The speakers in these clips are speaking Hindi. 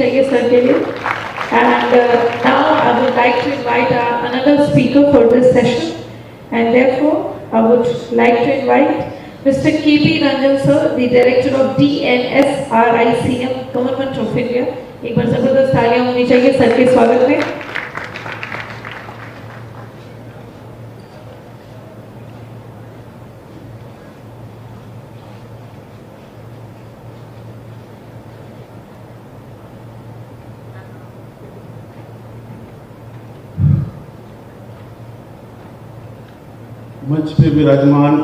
चाहिए सर के लिए. And now I would like to invite another speaker for this session, and therefore I would like to invite Mr. K.P. Ranjan sir, the director of DNSRICM, Government of India. एक बार जबरदस्त तालियां होनी चाहिए सर के स्वागत में. मंच पे विराजमान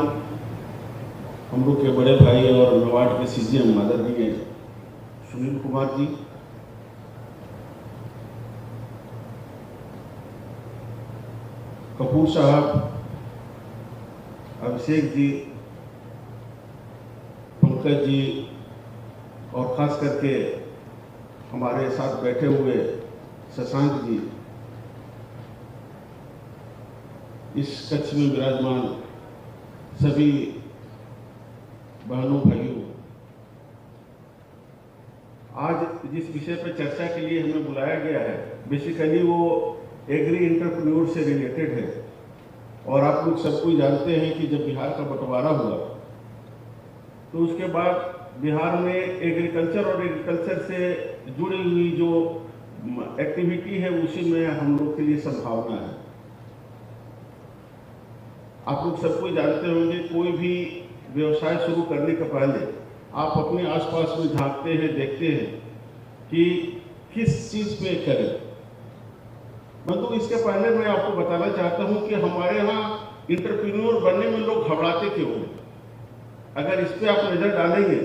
हम लोग के बड़े भाई और नवाड के सीजीएम आदरणीय सुनील कुमार जी, कपूर साहब, अभिषेक जी, पंकज जी और खास करके हमारे साथ बैठे हुए शशांक जी, इस कक्ष में विराजमान सभी बहनों भाइयों, आज जिस विषय पर चर्चा के लिए हमें बुलाया गया है बेसिकली वो एग्री एंटरप्रेन्योर से रिलेटेड है. और आप लोग सब कोई जानते हैं कि जब बिहार का बंटवारा हुआ तो उसके बाद बिहार में एग्रीकल्चर और एग्रीकल्चर से जुड़ी हुई जो एक्टिविटी है उसी में हम लोग के लिए संभावना है. आप लोग सबको जानते होंगे, कोई भी व्यवसाय शुरू करने के पहले आप अपने आसपास में झांकते हैं, देखते हैं कि किस चीज़ पे करें. परंतु इसके पहले मैं आपको बताना चाहता हूं कि हमारे यहाँ एंटरप्रेन्योर बनने में लोग घबराते क्यों हैं. अगर इस पे आप नज़र डालेंगे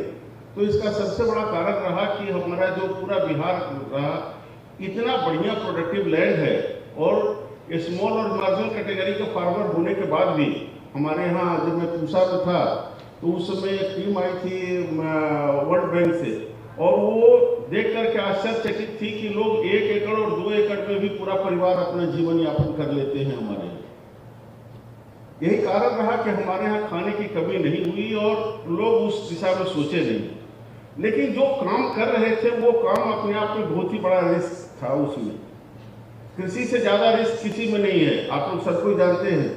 तो इसका सबसे बड़ा कारण रहा कि हमारा जो पूरा बिहार रहा, इतना बढ़िया प्रोडक्टिव लैंड है और स्मॉल और मार्जिनल कैटेगरी के फार्मर होने के बाद भी हमारे यहाँ जब मैं पूसा में था तो उस समय एक टीम आई थी वर्ल्ड बैंक से और वो देख करके आश्चर्यचकित थी कि लोग 1 एकड़ और 2 एकड़ में भी पूरा परिवार अपना जीवन यापन कर लेते हैं हमारे यहाँ. यही कारण रहा कि हमारे यहाँ खाने की कमी नहीं हुई और लोग उस दिशा में सोचे नहीं. लेकिन जो काम कर रहे थे वो काम अपने आप में बहुत ही बड़ा रिस्क था. उसमें कृषि से ज़्यादा रिस्क किसी में नहीं है. आप लोग सब कोई जानते हैं,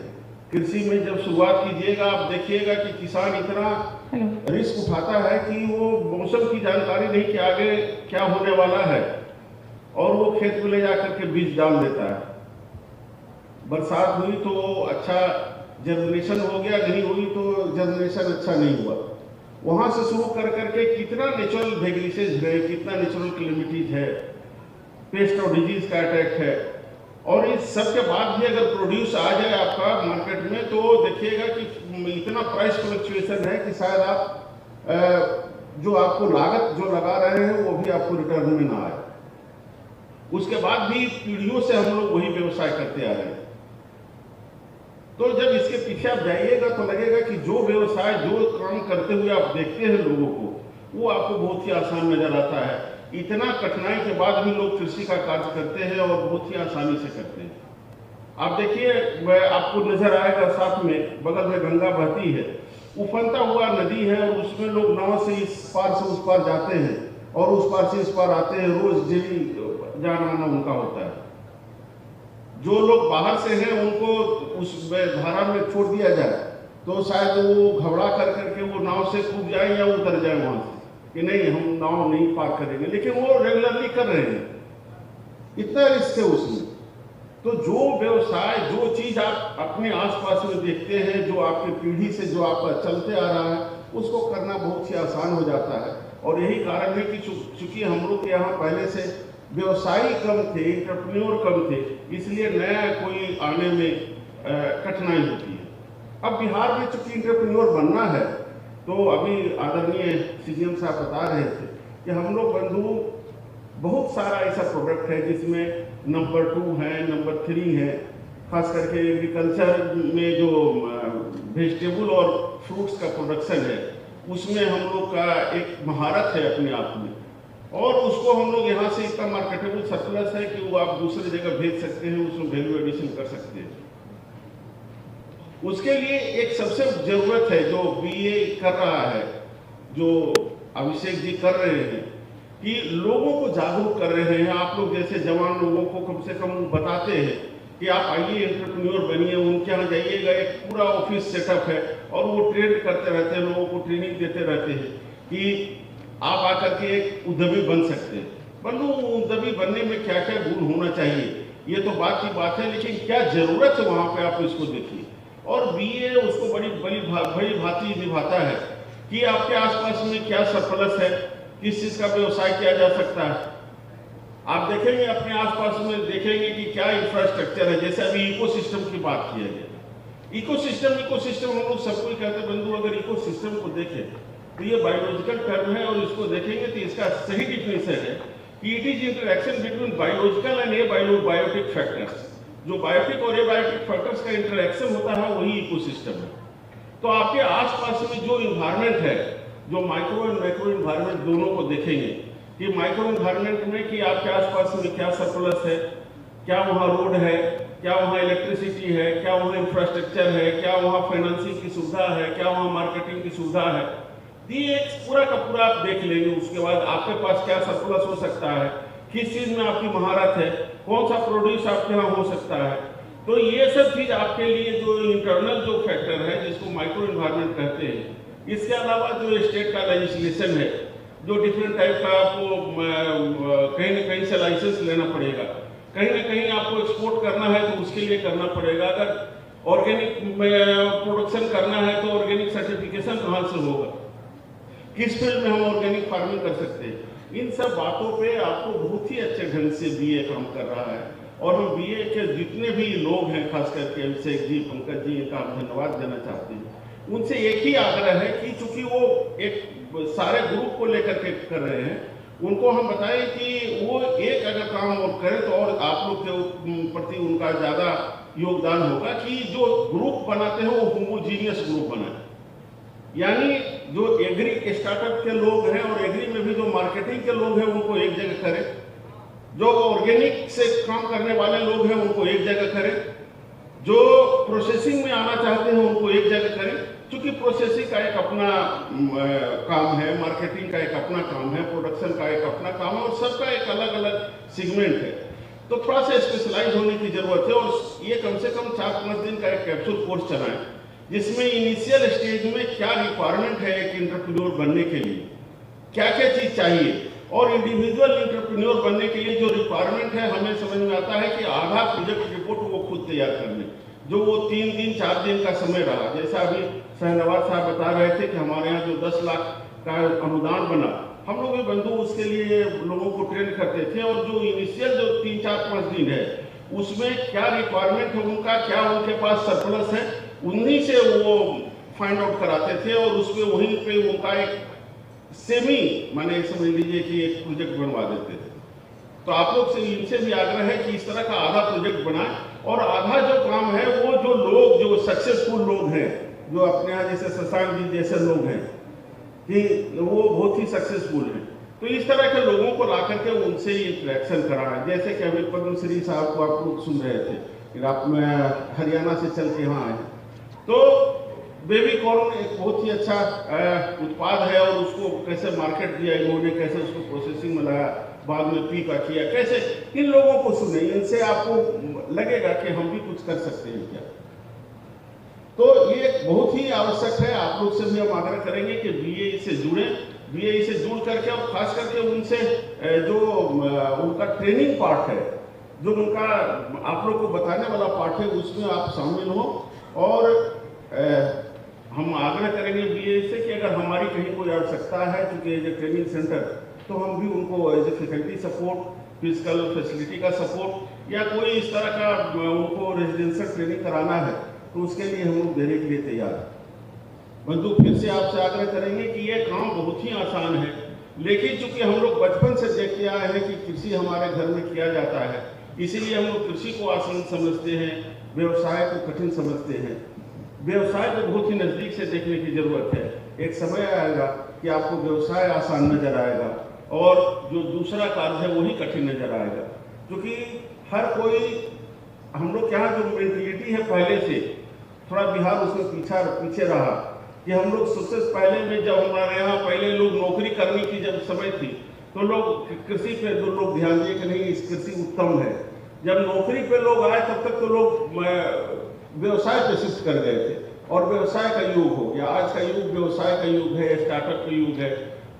कृषि में जब शुरुआत कीजिएगा आप देखिएगा कि किसान इतना रिस्क उठाता है कि वो मौसम की जानकारी नहीं कि आगे क्या होने वाला है और वो खेत में ले जाकर के बीज डाल देता है. बरसात हुई तो अच्छा जनरेशन हो गया, नहीं हुई तो जनरेशन अच्छा नहीं हुआ. वहाँ से शुरू कर करके कितना नेचुरल वेगेसिस है, कितना नेचुरल क्लेमिटीज है, पेस्ट और डिजीज का अटैक है. और इस सब के बाद भी अगर प्रोड्यूस आ जाए आपका मार्केट में तो देखिएगा कि इतना प्राइस फ्लक्चुएशन है कि शायद आप जो आपको लागत जो लगा रहे हैं वो भी आपको रिटर्न में ना आए. उसके बाद भी पीढ़ियों से हम लोग वही व्यवसाय करते आ रहे हैं. तो जब इसके पीछे आप जाइएगा तो लगेगा कि जो व्यवसाय जो काम करते हुए आप देखते हैं लोगों को वो आपको बहुत ही आसान नजर आता है. इतना कठिनाई के बाद भी लोग कृषि का कार्य करते हैं और बहुत ही आसानी से करते हैं. आप देखिए आपको नजर आएगा साथ में बगल में गंगा बहती है, उफनता हुआ नदी है और उसमें लोग नाव से इस पार से उस पार जाते हैं और उस पार से इस पार आते हैं. रोज डेली जाना आना उनका होता है. जो लोग बाहर से हैं उनको उस धारा में छोड़ दिया जाए तो शायद वो घबरा कर करके वो नाव से कूद जाए या उतर जाए वहां से कि नहीं हम नाव नहीं पार करेंगे. लेकिन वो रेगुलरली कर रहे हैं. इतना रिस्क है उसमें. तो जो व्यवसाय जो चीज आप अपने आसपास में देखते हैं, जो आपकी पीढ़ी से जो आपका चलते आ रहा है, उसको करना बहुत ही आसान हो जाता है. और यही कारण है कि चूंकि हम लोग के यहाँ पहले से व्यवसायी कम थे, एंटरप्रेन्योर कम थे, इसलिए नया कोई आने में कठिनाई होती है. अब बिहार में चूंकि एंटरप्रेन्योर बनना है तो अभी आदरणीय सीजीएम साहब बता रहे थे कि हम लोग बंधु बहुत सारा ऐसा प्रोडक्ट है जिसमें नंबर 2 है, नंबर 3 है. खास करके एग्रीकल्चर में जो वेजिटेबल और फ्रूट्स का प्रोडक्शन है उसमें हम लोग का एक महारत है अपने आप में. और उसको हम लोग यहाँ से इतना मार्केटेबल सरप्लस है कि वो आप दूसरी जगह भेज सकते हैं, उसमें वैल्यू एडिशन कर सकते हैं. उसके लिए एक सबसे जरूरत है जो बीए कर रहा है, जो अभिषेक जी कर रहे हैं, कि लोगों को जागरूक कर रहे हैं। आप लोग जैसे जवान लोगों को कम से कम बताते हैं कि आप आइए एंटरप्रेन्योर बनिए, उनके यहाँ जाइएगा, एक पूरा ऑफिस सेटअप है और वो ट्रेन करते रहते हैं, लोगों को ट्रेनिंग देते रहते हैं कि आप आकर के एक उद्यमी बन सकते हैं। बंधु, उद्यमी बनने में क्या क्या गुण होना चाहिए ये तो बात की बात है, लेकिन क्या जरूरत है वहाँ पे आप इसको देखिए। और बीए उसको बड़ी भांति निभाता है कि आपके आसपास में क्या सरप्लस है, किस चीज का व्यवसाय किया जा सकता है। आप देखेंगे अपने आसपास में देखेंगे कि क्या इंफ्रास्ट्रक्चर है। जैसे अभी इकोसिस्टम की बात किया गया, इकोसिस्टम हम लोग सबको ही कहते हैं। बंधु, अगर इकोसिस्टम को देखें तो ये बायोलॉजिकल टर्म है और इसको देखेंगे तो इसका सही डिफिनेशन है कि it is interaction between biological and biotic factors. जो बायोटिक और एबायोटिक फैक्टर्स का इंटरेक्शन होता है वही इकोसिस्टम है। तो आपके आसपास में जो इन्वायरमेंट है, जो माइक्रो एंड मैक्रो इन्वायरमेंट दोनों को देखेंगे कि माइक्रो इन्वायरमेंट में कि आपके आसपास में क्या सरप्लस है, क्या वहाँ रोड है, क्या वहाँ इलेक्ट्रिसिटी है, क्या वहाँ इंफ्रास्ट्रक्चर है, क्या वहाँ फाइनेंसिंग की सुविधा है, क्या वहाँ मार्केटिंग की सुविधा है। ये एक पूरा का पूरा आप देख लेंगे। उसके बाद आपके पास क्या सरप्लस हो सकता है, किस चीज में आपकी महारत है, कौन सा प्रोड्यूस आपके यहाँ हो सकता है। तो ये सब चीज आपके लिए जो इंटरनल जो फैक्टर है जिसको माइक्रो इन्वायरमेंट कहते हैं। इसके अलावा जो स्टेट का लेजिस्लेशन है, जो डिफरेंट टाइप का आपको कहीं न कहीं से लाइसेंस लेना पड़ेगा, कहीं ना कहीं आपको एक्सपोर्ट करना है तो उसके लिए करना पड़ेगा। अगर ऑर्गेनिक प्रोडक्शन करना है तो ऑर्गेनिक सर्टिफिकेशन कहाँ से होगा, किस फील्ड में हम ऑर्गेनिक फार्मिंग कर सकते हैं। इन सब बातों पे आपको बहुत ही अच्छे ढंग से बीए काम कर रहा है। और हम बीए के जितने भी लोग हैं, खास करके अभिषेक जी, पंकज जी, इनका हम धन्यवाद देना चाहते हैं। उनसे एक ही आग्रह है कि चूंकि वो एक सारे ग्रुप को लेकर के कर रहे हैं, उनको हम बताएं कि वो एक अगर काम और करें तो और आप लोग के प्रति उनका ज़्यादा योगदान होगा कि जो ग्रुप बनाते हैं वो होमोजीनियस ग्रुप बनाए। यानी जो एग्री स्टार्टअप के लोग हैं और एग्री में भी जो मार्केटिंग के लोग हैं उनको एक जगह करें, जो ऑर्गेनिक से काम करने वाले लोग हैं उनको एक जगह करें, जो प्रोसेसिंग में आना चाहते हैं उनको एक जगह करें। क्योंकि प्रोसेसिंग का एक अपना काम है, मार्केटिंग का एक अपना काम है, प्रोडक्शन का एक अपना काम है और सबका एक अलग अलग सेगमेंट है। तो थोड़ा सा स्पेशलाइज होने की जरूरत है। और ये कम से कम 4-5 दिन का एक कैप्सूल कोर्स चलाएं जिसमें इनिशियल स्टेज में क्या रिक्वायरमेंट है एक एंटरप्रेन्योर बनने के लिए, क्या क्या चीज चाहिए। और इंडिविजुअल एंटरप्रेन्योर बनने के लिए जो रिक्वायरमेंट है हमें समझ में आता है कि आधा प्रोजेक्ट रिपोर्ट वो खुद तैयार कर लें, जो वो 3 दिन 4 दिन का समय रहा। जैसा अभी शहनवाज साहब बता रहे थे कि हमारे यहाँ जो 10 लाख का अनुदान बना, हम लोग भी बंधु उसके लिए लोगों को ट्रेन करते थे। और जो इनिशियल जो 3-4-5 दिन है उसमें क्या रिक्वायरमेंट है उनका, क्या उनके पास सरप्लस है, उन्हीं से वो फाइंड आउट कराते थे और उसमें वहीं पे उनका एक सेमी माने समझ लीजिए कि एक प्रोजेक्ट बनवा देते थे। तो आप लोग से इनसे भी आग्रह है कि इस तरह का आधा प्रोजेक्ट बनाए और आधा जो काम है वो जो लोग जो सक्सेसफुल लोग हैं, जो अपने यहाँ जैसे शशांक जी जैसे लोग हैं कि वो बहुत ही सक्सेसफुल हैं, तो इस तरह के लोगों को ला करके उनसे इंटरेक्शन कराएं। जैसे कि अभी पद्मश्री साहब को आप लोग सुन रहे थे, आप में हरियाणा से चल के यहाँ आए, तो बेबी कॉर्न एक बहुत ही अच्छा उत्पाद है और उसको कैसे मार्केट दिया इन्होंने, कैसे उसको प्रोसेसिंग में लाया, बाद में पी का किया, कैसे इन लोगों को सुने, इनसे आपको लगेगा कि हम भी कुछ कर सकते हैं क्या। तो ये बहुत ही आवश्यक है। आप लोग से भी हम आग्रह करेंगे कि बीए से जुड़े, बीए से जुड़ करके और खास करके उनसे जो उनका ट्रेनिंग पार्ट है, जो उनका आप लोग को बताने वाला पार्ट है, उसमें आप शामिल हो। और हम आग्रह करेंगे बीए से कि अगर हमारी कहीं कोई आवश्यकता है, क्योंकि एज ए ट्रेनिंग सेंटर, तो हम भी उनको as a faculty support, physical facility का सपोर्ट या कोई इस तरह का उनको रेजिडेंशियल ट्रेनिंग कराना है तो उसके लिए हम लोग देने के लिए तैयार हैं। बंधु, फिर से आपसे आग्रह करेंगे कि ये काम बहुत ही आसान है, लेकिन चूंकि हम लोग बचपन से देखते आए हैं कि कृषि हमारे घर में किया जाता है, इसीलिए हम लोग कृषि को आसान समझते हैं, व्यवसाय को कठिन समझते हैं। व्यवसाय को बहुत ही नज़दीक से देखने की जरूरत है। एक समय आएगा कि आपको व्यवसाय आसान नजर आएगा और जो दूसरा कार्य है वही कठिन नजर आएगा। क्योंकि हर कोई, हम लोग क्या जो मेंटलिटी है पहले से थोड़ा बिहार उसमें पीछे रहा कि हम लोग सबसे पहले में जब हमारे यहाँ पहले लोग नौकरी करने की जब समय थी तो लोग कृषि पे तो लोग ध्यान दिए कि नहीं इस कृषि उत्तम है। जब नौकरी पे लोग आए तब तक तो लोग व्यवसाय पे शिफ्ट कर गए थे और व्यवसाय का युग हो गया। आज का युग व्यवसाय का युग है, स्टार्टअप का युग है।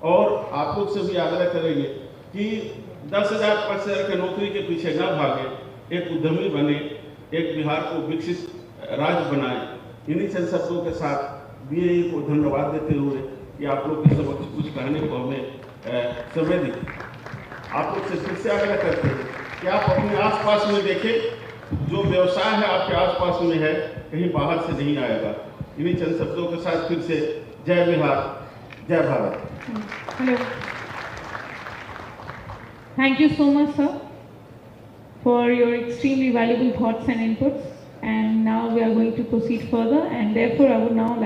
और आप लोग से भी आग्रह करेंगे कि 10,000 5,000 के नौकरी के पीछे ना भागे, एक उद्यमी बने, एक बिहार को विकसित राज्य बनाए। इन्हीं चंद शब्दों के साथ बीएई को धन्यवाद देते हुए कि आप लोग के समक्ष कुछ कहने को हमें समय दी। आप लोग से फिर से आग्रह करते हैं कि आप अपने आसपास में देखें, जो व्यवसाय है आपके आसपास में है, कहीं बाहर से नहीं आएगा। इन्हीं चंद शब्दों के साथ फिर से जय बिहार, जय Bharat. Hello. Thank you so much, sir, for your extremely valuable thoughts and inputs. And now we are going to proceed further, and therefore I would now like